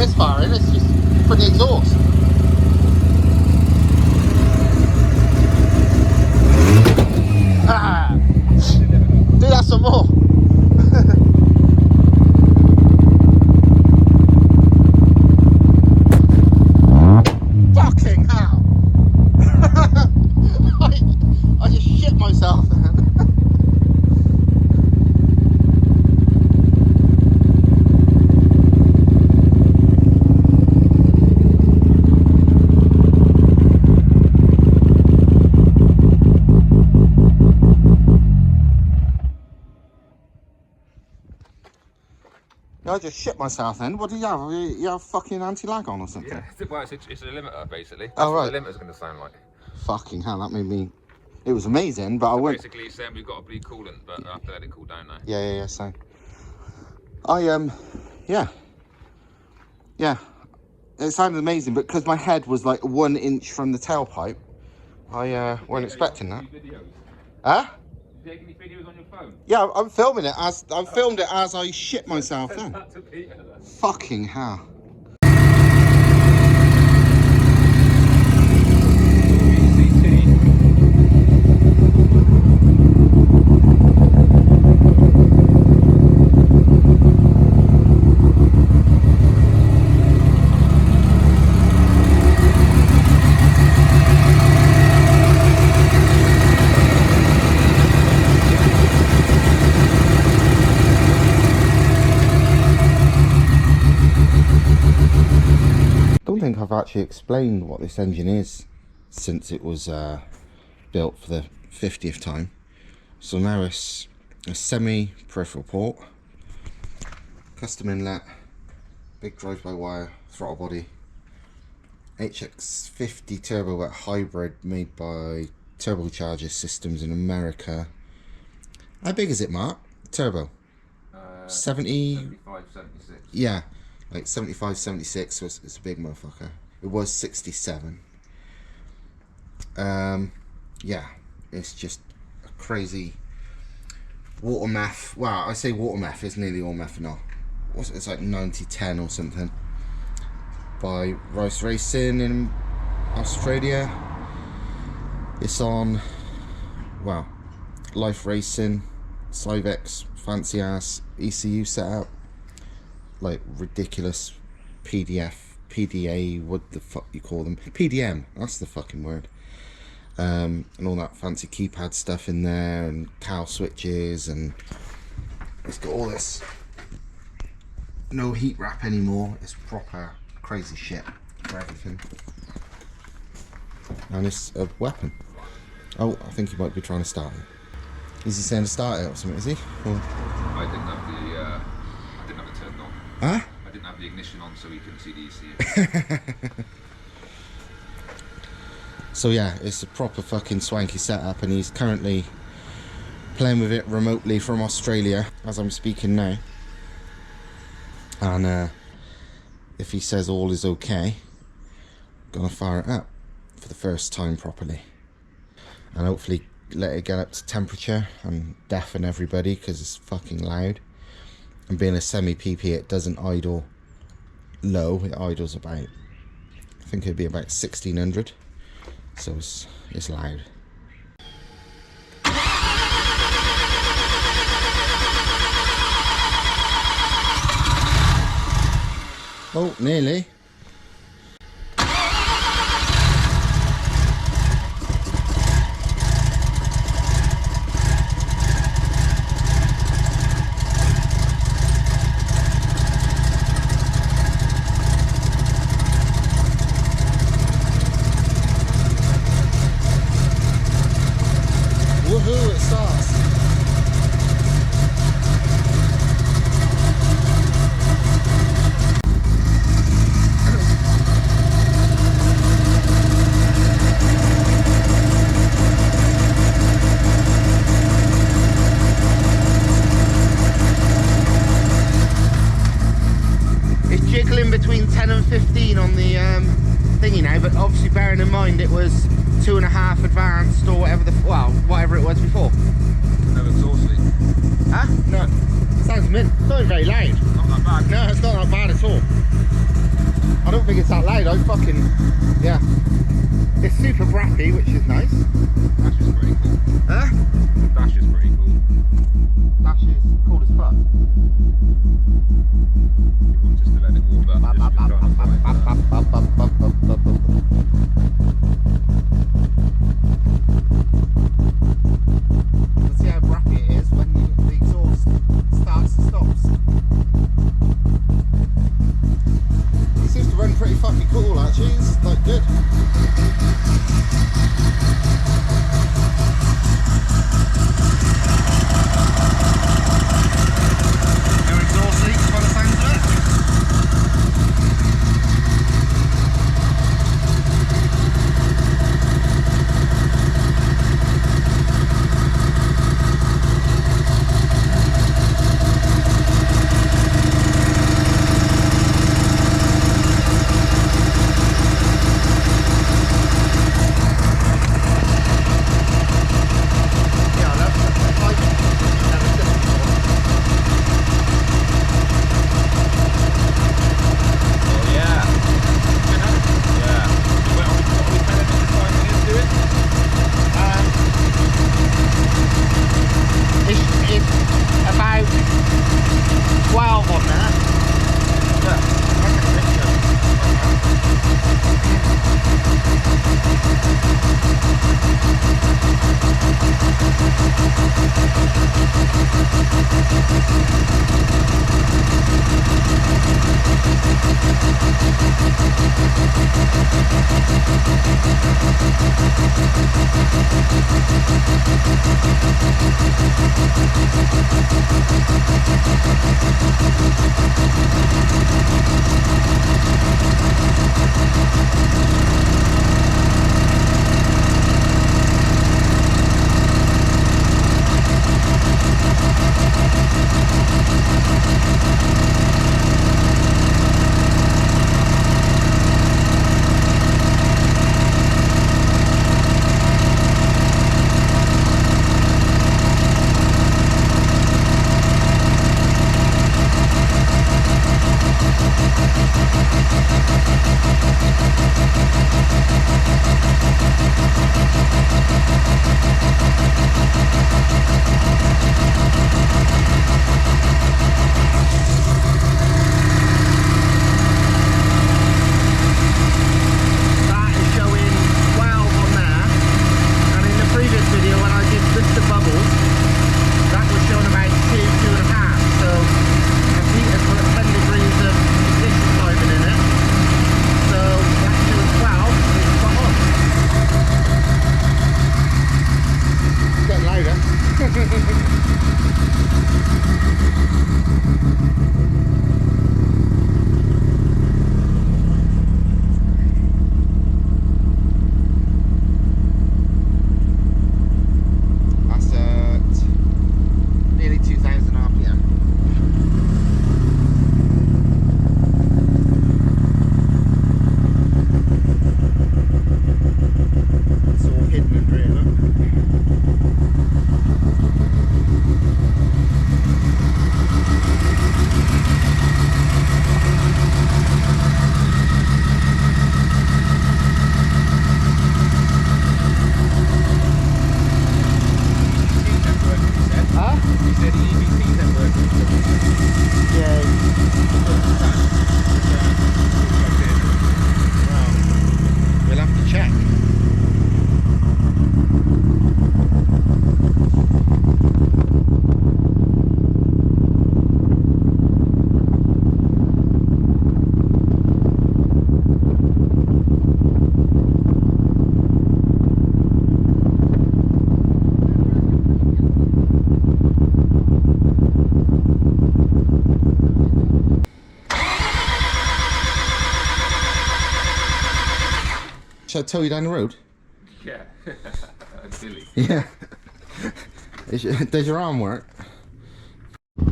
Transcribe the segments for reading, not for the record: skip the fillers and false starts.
misfiring, it's just for the exhaust. Ah! Do that some more. Fucking hell. I just shit myself then. I just shit myself then. What do you have? You have fucking anti-lag on or something? Yeah, well, it's a limiter basically. That's oh, right. What the limiter's going to sound like. Fucking hell, that made me... It was amazing, but so I wouldn't... Basically saying we've got to bleed coolant, but I have to let it cool down now. Yeah, so... Yeah. It sounded amazing, but because my head was like 1 inch from the tailpipe, I weren't expecting that. Huh? Did you take any videos on your phone? Yeah, I'm filming it as I filmed it as I shit myself then. Fucking hell. I don't think I've actually explained what this engine is since it was built for the 50th time. So now it's a semi-peripheral port, custom inlet, big drive-by-wire throttle body, HX50 turbo wet hybrid made by Turbocharger Systems in America. How big is it, Mark? Turbo? 75, 76. Yeah. Like 75, 76, so it's a big motherfucker. It was 67. Yeah, it's just a crazy water meth. Well, I say water meth, it's nearly all methanol. It's like 90-10 or something. By Rice Racing in Australia. It's on, well, Life Racing, Cyvex, fancy ass ECU setup. Like ridiculous PDA, what the fuck you call them? PDM, that's the fucking word. And all that fancy keypad stuff in there, and cowl switches, and it's got all this. No heat wrap anymore. It's proper crazy shit for everything. And it's a weapon. Oh, I think he might be trying to start it. Is he saying to start it or something? Is he? Or... I didn't have the turned on. Huh? I didn't have the ignition on, so we couldn't see the ECU. So yeah, it's a proper fucking swanky setup, and he's currently playing with it remotely from Australia as I'm speaking now. And if he says all is okay, I'm gonna fire it up for the first time properly, and hopefully let it get up to temperature and deafen everybody, because it's fucking loud. And being a semi-PP, it doesn't idle low, it idles about, I think it'd be about 1600, so it's loud. Oh, nearly. Woohoo, it starts. It's jiggling between 10 and 15 on the thingy now, but obviously bearing in mind it was 2.5 advanced or whatever whatever it was before. No exhaust leak. Huh? No. Sounds mint. It's not very loud. Not that bad. No, it's not that bad at all. don't think it's that loud. I fucking, yeah. It's super brappy, which is nice. Dash is pretty cool. Huh? Dash is pretty cool. Dash is cool as fuck. If you want us to let it warm up, just trying to find Let's see how brappy it is when the exhaust starts and stops. It seems to run pretty fucking cool actually, it's like good. No exhaust leaks by the sounds of it. Should I tow you down the road? Yeah. Silly. Yeah. Does your arm work? My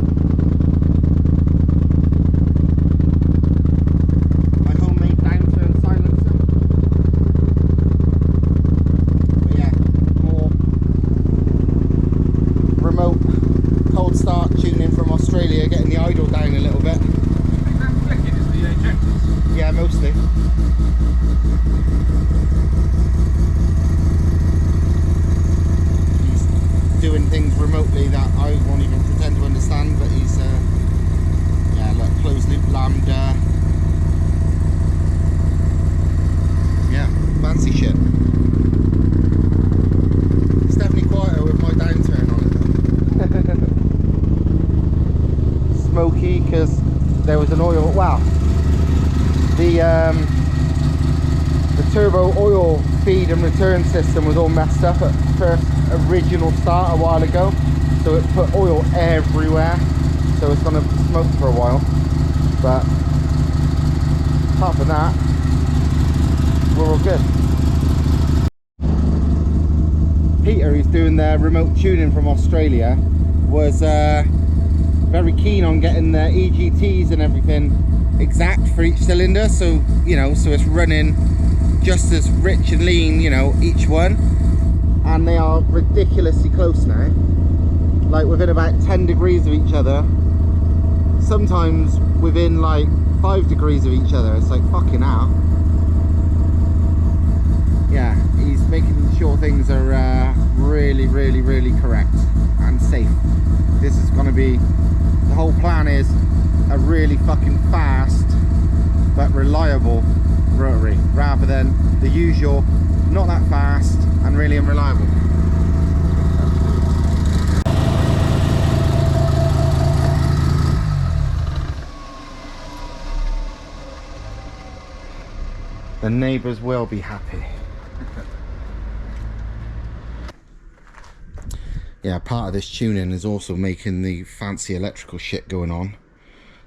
homemade downturn silencer. But yeah, more remote cold start tuning from Australia, getting the idle down a little bit. I think that flicking is the injectors. Yeah, Yeah, mostly. He's doing things remotely that I won't even pretend to understand, but he's yeah, like closed loop lambda. Yeah, fancy shit. It's definitely quieter with my downturn on it though. Smoky because there was an oil. Wow, the turbo oil feed and return system was all messed up at first original start a while ago, so it put oil everywhere, so it's gonna smoke for a while. But apart from that, we're all good. Peter, who's doing the remote tuning from Australia, was very keen on getting the EGTs and everything exact for each cylinder, so you know, so it's running just as rich and lean, you know, each one. And they are ridiculously close now, like within about 10 degrees of each other, sometimes within like 5 degrees of each other. It's like fucking hell. Yeah, he's making sure things are really correct and safe. This is going to be, the whole plan is a really fucking fast but reliable rotary, rather than the usual not that fast and really unreliable. The neighbours will be happy. Yeah, part of this tuning is also making the fancy electrical shit going on,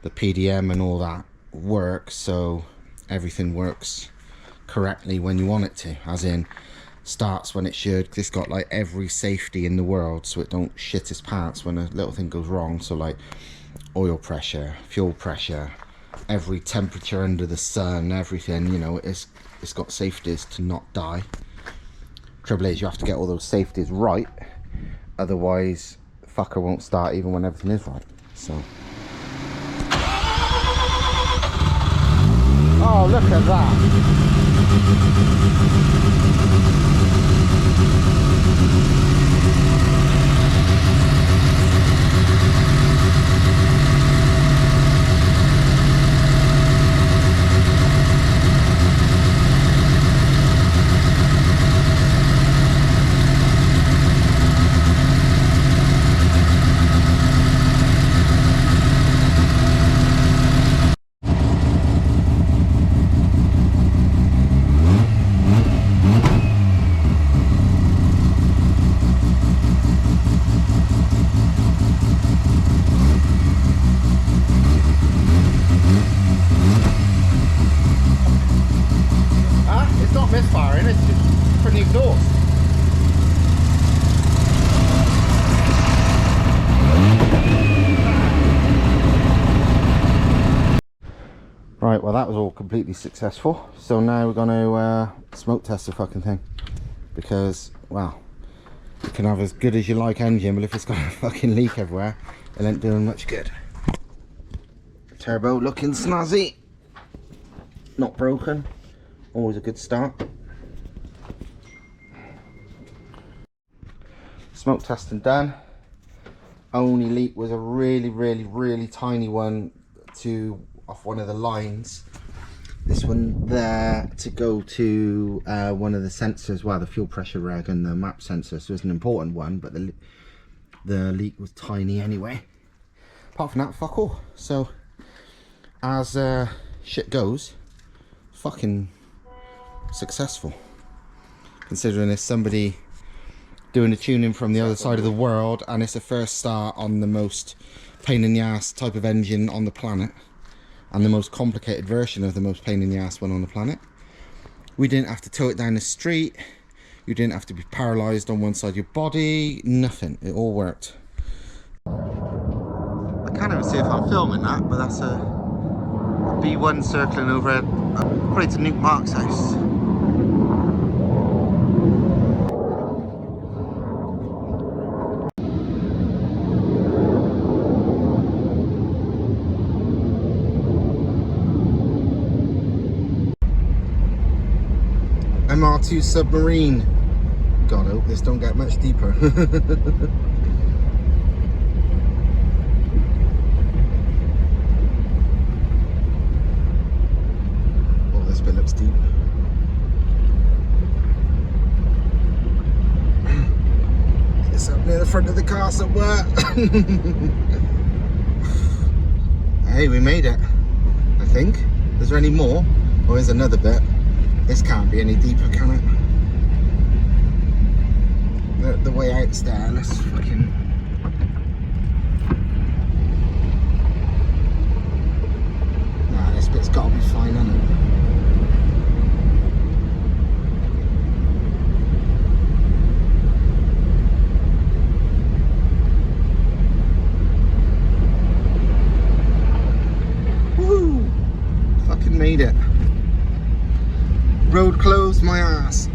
the PDM and all that work, so everything works correctly when you want it to, as in starts when it should. It's got like every safety in the world, so it don't shit its pants when a little thing goes wrong. So like oil pressure, fuel pressure, every temperature under the sun, everything, you know, it's got safeties to not die. Trouble is, you have to get all those safeties right, otherwise fucker won't start even when everything is right. So oh, look at that. Misfiring, it's just from the exhaust. Right, well that was all completely successful. So now we're going to smoke test the fucking thing, because, well, you can have as good as you like engine, but if it's got a fucking leak everywhere, it ain't doing much good. Turbo looking snazzy, not broken, always a good start. Smoke testing done. Only leak was a really tiny one off one of the lines. This one there to go to one of the sensors, well, the fuel pressure reg and the map sensor, so it's an important one, but the leak was tiny anyway. Apart from that, fuck all. So as shit goes, fucking successful, considering there's somebody doing the tuning from the other side of the world, and it's a first start on the most pain in the ass type of engine on the planet, and the most complicated version of the most pain in the ass one on the planet. We didn't have to tow it down the street, you didn't have to be paralysed on one side of your body, nothing, it all worked. I can't even see if I'm filming that, but that's a B1 circling over probably to Nuke Mark's house. MR2 submarine. God, I hope this don't get much deeper. Oh, this bit looks deep. It's up near the front of the car somewhere. Hey, we made it, I think. Is there any more? Or is another bit? This can't be any deeper, can it? The way out's there, let's fucking... Nah, this bit's gotta be fine, hasn't it? Woo! Fucking made it. Road closed my ass.